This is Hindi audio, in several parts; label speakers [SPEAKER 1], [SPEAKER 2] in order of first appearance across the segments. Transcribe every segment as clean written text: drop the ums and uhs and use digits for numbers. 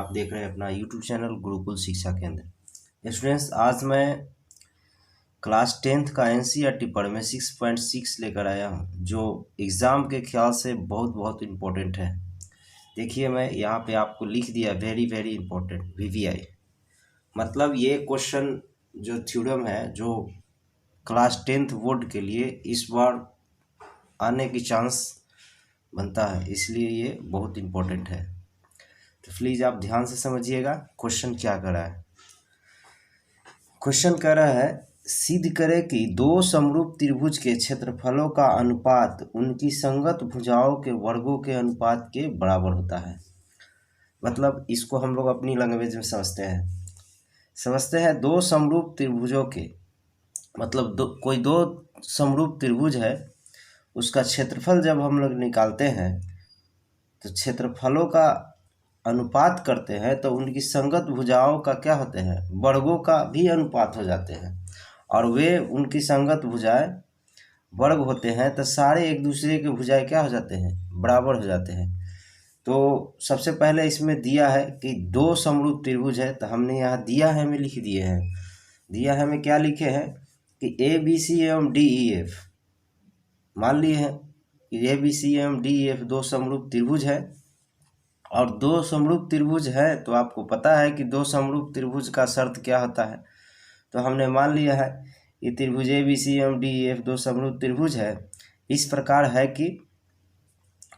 [SPEAKER 1] आप देख रहे हैं अपना यूट्यूब चैनल गुरुकुल शिक्षा केंद्र। स्टूडेंट्स, आज मैं क्लास 10th का एनसीईआरटी पढ़ में 6.6 लेकर आया हूं, जो एग्ज़ाम के ख्याल से बहुत बहुत इम्पोर्टेंट है। देखिए, मैं यहाँ पे आपको लिख दिया वेरी वेरी इम्पोर्टेंट वीवीआई। मतलब ये क्वेश्चन जो थ्योरम है, जो क्लास 10th बोर्ड के लिए इस बार आने की चांस बनता है, इसलिए ये बहुत इम्पोर्टेंट है। तो प्लीज़ आप ध्यान से समझिएगा क्वेश्चन क्या कर रहा है। क्वेश्चन कह रहा है, सिद्ध करें कि दो समरूप त्रिभुज के क्षेत्रफलों का अनुपात उनकी संगत भुजाओं के वर्गों के अनुपात के बराबर होता है। मतलब इसको हम लोग अपनी लैंग्वेज में समझते हैं दो समरूप त्रिभुजों के मतलब कोई दो समरूप त्रिभुज है, उसका क्षेत्रफल जब हम लोग निकालते हैं तो क्षेत्रफलों का अनुपात करते हैं तो उनकी संगत भुजाओं का क्या होते हैं, वर्गों का भी अनुपात हो जाते हैं, और वे उनकी संगत भुजाएं वर्ग होते हैं तो सारे एक दूसरे के भुजाएं क्या हो जाते हैं, बराबर हो जाते हैं। तो सबसे पहले इसमें दिया है कि दो समरूप त्रिभुज है, तो हमने यहाँ दिया है में लिख दिए हैं। दिया है में क्या लिखे हैं कि ए बी सी एवं डी ई एफ, मान लिए हैं कि ए बी सी एवं डी ई एफ दो समरूप त्रिभुज है। और दो समरूप त्रिभुज है तो आपको पता है कि दो समरूप त्रिभुज का शर्त क्या होता है। तो हमने मान लिया है कि त्रिभुज ए बी सी एवं डी ई एफ दो समरूप त्रिभुज है। इस प्रकार है कि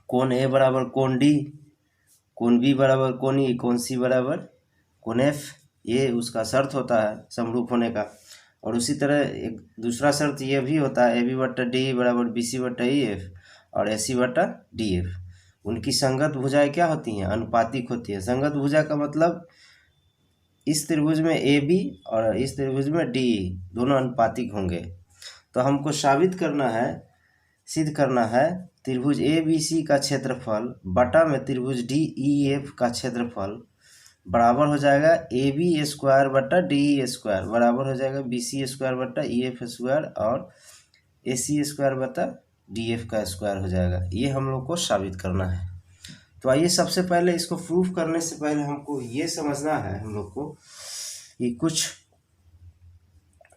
[SPEAKER 1] कोण ए बराबर कोण डी, कोण बी बराबर कोण ई, कोण सी बराबर कोण एफ, ये उसका शर्त होता है समरूप होने का। और उसी तरह एक दूसरा शर्त ये भी होता है, ए बी बट्टा डी ई बराबर बी सी बट्टा ई एफ और ए सी बट्टा डी एफ। उनकी संगत भुजाएं क्या होती हैं, अनुपातिक होती है। संगत भुजा का मतलब इस त्रिभुज में ए बी और इस त्रिभुज में डी ई दोनों अनुपातिक होंगे। तो हमको साबित करना है, सिद्ध करना है, त्रिभुज ए बी सी का क्षेत्रफल बटा में त्रिभुज डी ई एफ का क्षेत्रफल बराबर हो जाएगा ए बी स्क्वायर बटा डी ई स्क्वायर, बराबर हो जाएगा बी सी स्क्वायर बटा ई एफ स्क्वायर और ए सी स्क्वायर बटा डी एफ का स्क्वायर हो जाएगा। ये हम लोग को साबित करना है। तो आइए सबसे पहले इसको प्रूफ करने से पहले हमको ये समझना है हम लोग को कि कुछ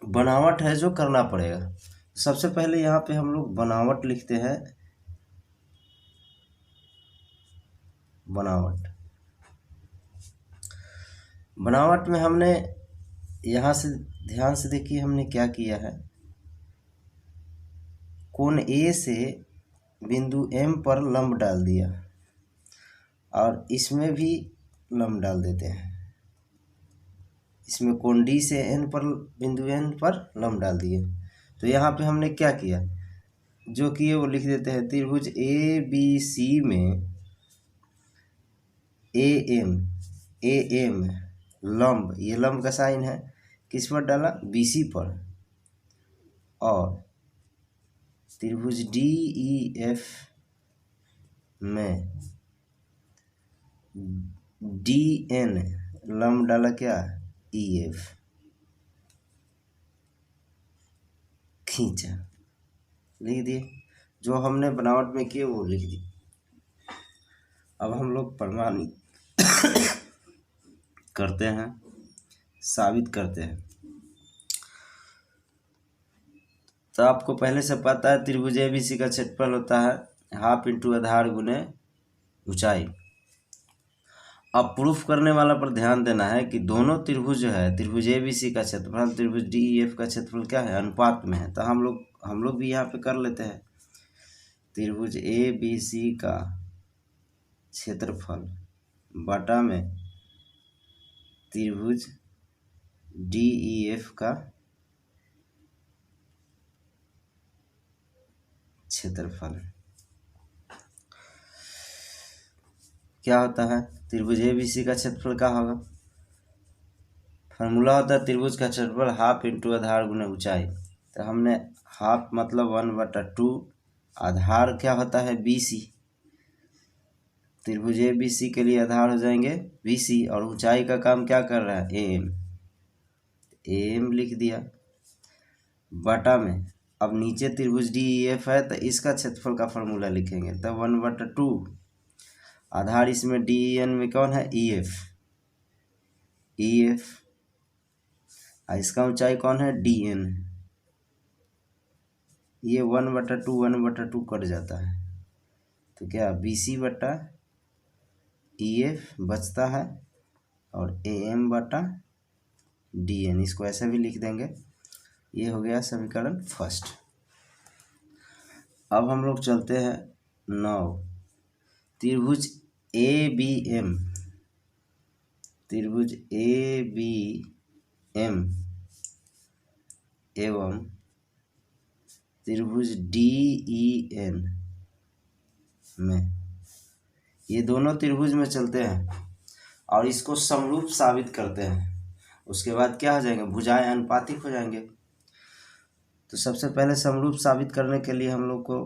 [SPEAKER 1] बनावट है जो करना पड़ेगा। सबसे पहले यहाँ पे हम लोग बनावट लिखते हैं। बनावट में हमने यहाँ से ध्यान से देखिए हमने क्या किया है, कोण ए से बिंदु एम पर लंब डाल दिया और इसमें भी लंब डाल देते हैं। इसमें कोण डी से एन पर बिंदु एन पर लंब डाल दिए। तो यहाँ पे हमने क्या किया, जो किए वो लिख देते हैं। त्रिभुज ए बी सी में ए एम लंब, ये लंब का साइन है, किस पर डाला, बी सी पर। और त्रिभुज डी ई एफ में डी एन लंब डाला क्या, ई एफ, खींचा, लिख दिए। जो हमने बनावट में किए वो लिख दी। अब हम लोग प्रमाणित करते हैं, साबित करते हैं। तो आपको पहले से पता है त्रिभुज ए बी सी का क्षेत्रफल होता है हाफ इंटू आधार गुने ऊंचाई। अब प्रूफ करने वाला पर ध्यान देना है कि दोनों त्रिभुज जो है, त्रिभुज ए बी सी का क्षेत्रफल त्रिभुज डी ई एफ का क्षेत्रफल क्या है, अनुपात में है। तो हम लोग भी यहाँ पे कर लेते हैं। त्रिभुज ए बी सी का क्षेत्रफल बटा में त्रिभुज डी ई एफ का क्षेत्रफल क्या होता है, त्रिभुज ए बी सी का क्षेत्रफल क्या होगा, फार्मूला होता है त्रिभुज का क्षेत्रफल हाफ इंटू आधार गुना ऊंचाई। तो हमने हाफ मतलब 1/2, आधार क्या होता है बी सी, त्रिभुज ए बी सी के लिए आधार हो जाएंगे बी सी, और ऊंचाई का काम क्या कर रहा है, ए एम लिख दिया बटा में। अब नीचे त्रिभुज डी ई एफ है तो इसका क्षेत्रफल का फार्मूला लिखेंगे, तो 1/2, आधार इसमें डी एन में कौन है, ई एफ, ई एफ, इसका ऊंचाई कौन है, डी एन। ये 1/2 कट जाता है, तो क्या बी सी बटा ई एफ बचता है और ए एम बटा डी एन, इसको ऐसे भी लिख देंगे। ये हो गया समीकरण फर्स्ट। अब हम लोग चलते हैं 9, त्रिभुज ए बी एम, त्रिभुज ए बी एम एवं त्रिभुज डी ई एन में, ये दोनों त्रिभुज में चलते हैं और इसको समरूप साबित करते हैं। उसके बाद क्या हो जाएंगे, भुजाएं अनुपातिक हो जाएंगे। तो सबसे पहले समरूप साबित करने के लिए हम लोग को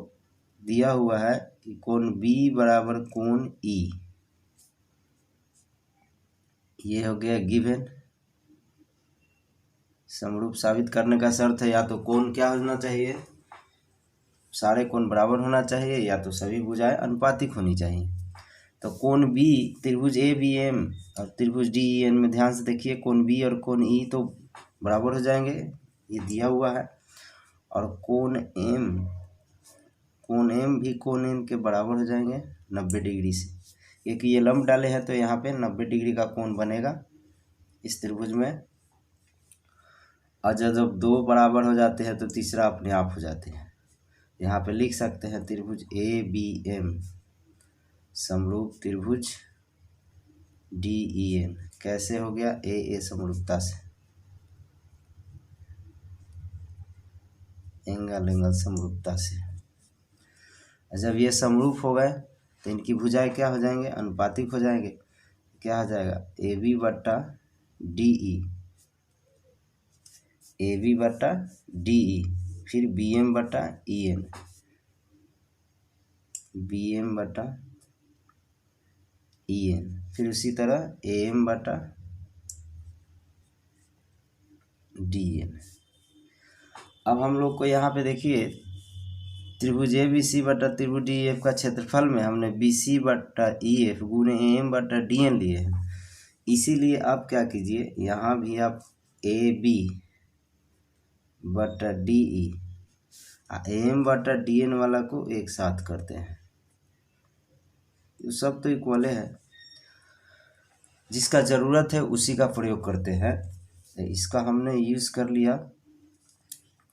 [SPEAKER 1] दिया हुआ है कि कोण B बराबर कोण E, ये हो गया गिवन। समरूप साबित करने का शर्त है या तो कोण क्या होना चाहिए, सारे कोण बराबर होना चाहिए, या तो सभी भुजाएं अनुपातिक होनी चाहिए। तो कोण B, त्रिभुज ए बी एम और त्रिभुज डी ई एन में ध्यान से देखिए, कोण B और कोण E तो बराबर हो जाएंगे, ये दिया हुआ है। और कोण M भी कोण N के बराबर हो जाएंगे 90 डिग्री से, क्योंकि ये लंब डाले हैं तो यहाँ पे 90 डिग्री का कोण बनेगा इस त्रिभुज में। और जब दो बराबर हो जाते हैं तो तीसरा अपने आप हो जाते हैं। यहाँ पे लिख सकते हैं त्रिभुज ए बी एम समरूप त्रिभुज डी ई एन, कैसे हो गया, ए समरूपता से, एंगल समरूपता से। जब ये समरूप हो गए तो इनकी भुजाएं क्या हो जाएंगे, अनुपातिक हो जाएंगे। क्या हो जाएगा, ए बी बट्टा डी ई, ए बी बट्टा डी ई, फिर बी एम बटा ई एन, बी एम बटा ई एन, फिर उसी तरह ए एम बटा डी एन। अब हम लोग को यहाँ पे देखिए त्रिभुज ए बी सी बटा त्रिभुज डी एफ का क्षेत्रफल में हमने बी सी बटा ई एफ गुणे ए एम बटा डी एन लिए हैं। इसीलिए आप क्या कीजिए, यहाँ भी आप ए बी बटा डी ई ए एम बटा डी एन वाला को एक साथ करते हैं, सब तो इक्वल है, जिसका ज़रूरत है उसी का प्रयोग करते हैं। इसका हमने यूज़ कर लिया।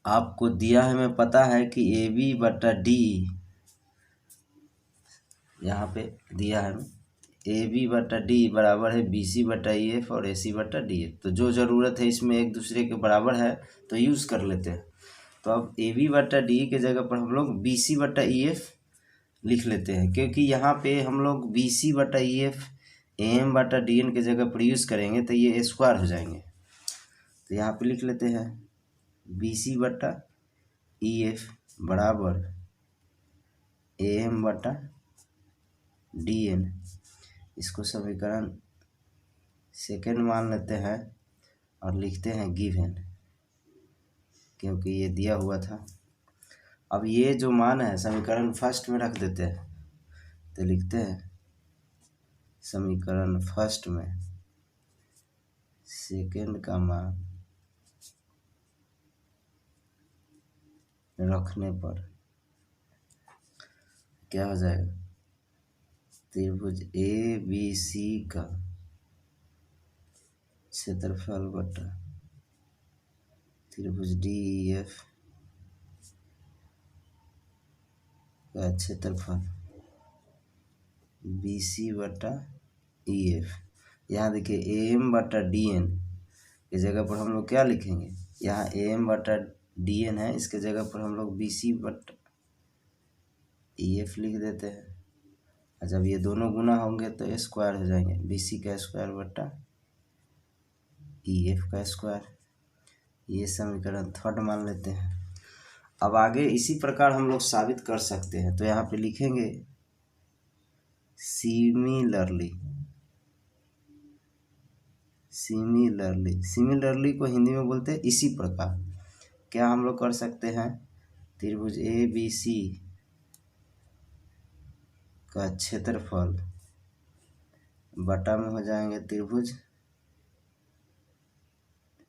[SPEAKER 1] आपको दिया है, हमें पता है कि ए बी बटा डी, यहाँ पे दिया है ए बी बटा डी बराबर है बी सी बटा ई एफ और ए सी बटा डी एफ। तो जो ज़रूरत है इसमें एक दूसरे के बराबर है तो यूज़ कर लेते हैं। तो अब ए बी बटा डी के जगह पर हम लोग बी सी बटा ई एफ लिख लेते हैं, क्योंकि यहाँ पे हम लोग बी सी बटा ई एफ ए एम बटा डी एन के जगह पर यूज़ करेंगे तो ये स्क्वायर हो जाएंगे। तो यहाँ पे लिख लेते हैं बी सी बटा ई एफ बराबर ए एम बटा डी एन, इसको समीकरण सेकेंड मान लेते हैं और लिखते हैं गिवन, क्योंकि ये दिया हुआ था। अब ये जो मान है समीकरण फर्स्ट में रख देते हैं, तो लिखते हैं समीकरण फर्स्ट में सेकेंड का मान रखने पर क्या हो जाएगा, त्रिभुज ए बी सी का क्षेत्रफल बटा त्रिभुज डी ई एफ का क्षेत्रफल बी सी बटा ई एफ। यहाँ देखिए ए एम बटा डी एन की जगह पर हम लोग क्या लिखेंगे, यहाँ ए एम बटा डी एन है, इसके जगह पर हम लोग बी सी बटा ई एफ लिख देते हैं। और जब ये दोनों गुना होंगे तो स्क्वायर हो जाएंगे, बी सी का स्क्वायर बटा ई एफ का स्क्वायर। ये समीकरण थर्ड मान लेते हैं। अब आगे इसी प्रकार हम लोग साबित कर सकते हैं। तो यहाँ पे लिखेंगे सिमिलरली, सिमिलरली को हिंदी में बोलते हैं इसी प्रकार। क्या हम लोग कर सकते हैं, त्रिभुज ए बी सी का क्षेत्रफल बटा में हो जाएंगे त्रिभुज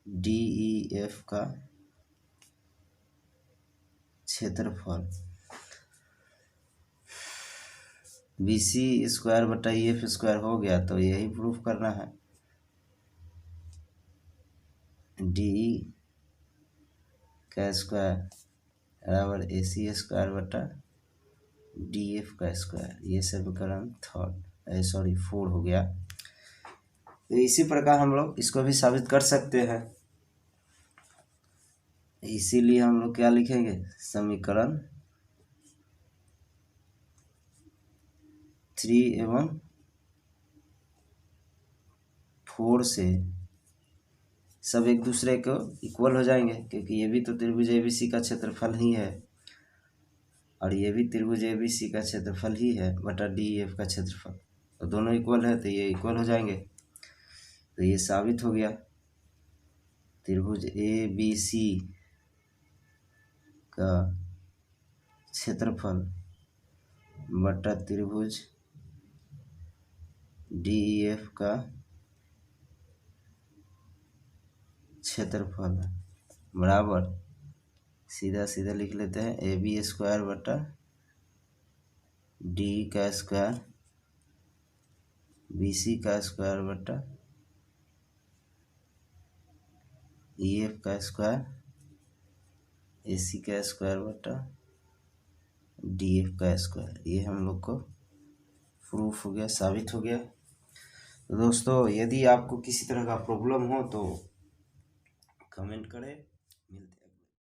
[SPEAKER 1] DEF का क्षेत्रफल BC स्क्वायर बटा EF स्क्वायर हो गया, तो यही प्रूफ करना है। DE का स्क्वायर बराबर AC स्क्वायर बटा DF का स्क्वायर, ये समीकरण 4 हो गया। तो इसी प्रकार हम लोग इसको भी साबित कर सकते हैं। इसीलिए हम लोग क्या लिखेंगे, समीकरण 3 एवं 4 से सब एक दूसरे को इक्वल हो जाएंगे, क्योंकि ये भी तो त्रिभुज ABC का क्षेत्रफल ही है और ये भी त्रिभुज ABC का क्षेत्रफल ही है बटा DEF का क्षेत्रफल, तो दोनों इक्वल है तो ये इक्वल हो जाएंगे। तो ये साबित हो गया, त्रिभुज ABC का क्षेत्रफल बटा त्रिभुज DEF का क्षेत्रफल बराबर, सीधा सीधा लिख लेते हैं, AB स्क्वायर बटा DE का स्क्वायर BC का स्क्वायर बटा EF का स्क्वायर AC का स्क्वायर बटा DF का स्क्वायर। ये हम लोग को प्रूफ हो गया, साबित हो गया। तो दोस्तों, यदि आपको किसी तरह का प्रॉब्लम हो तो कमेंट करें।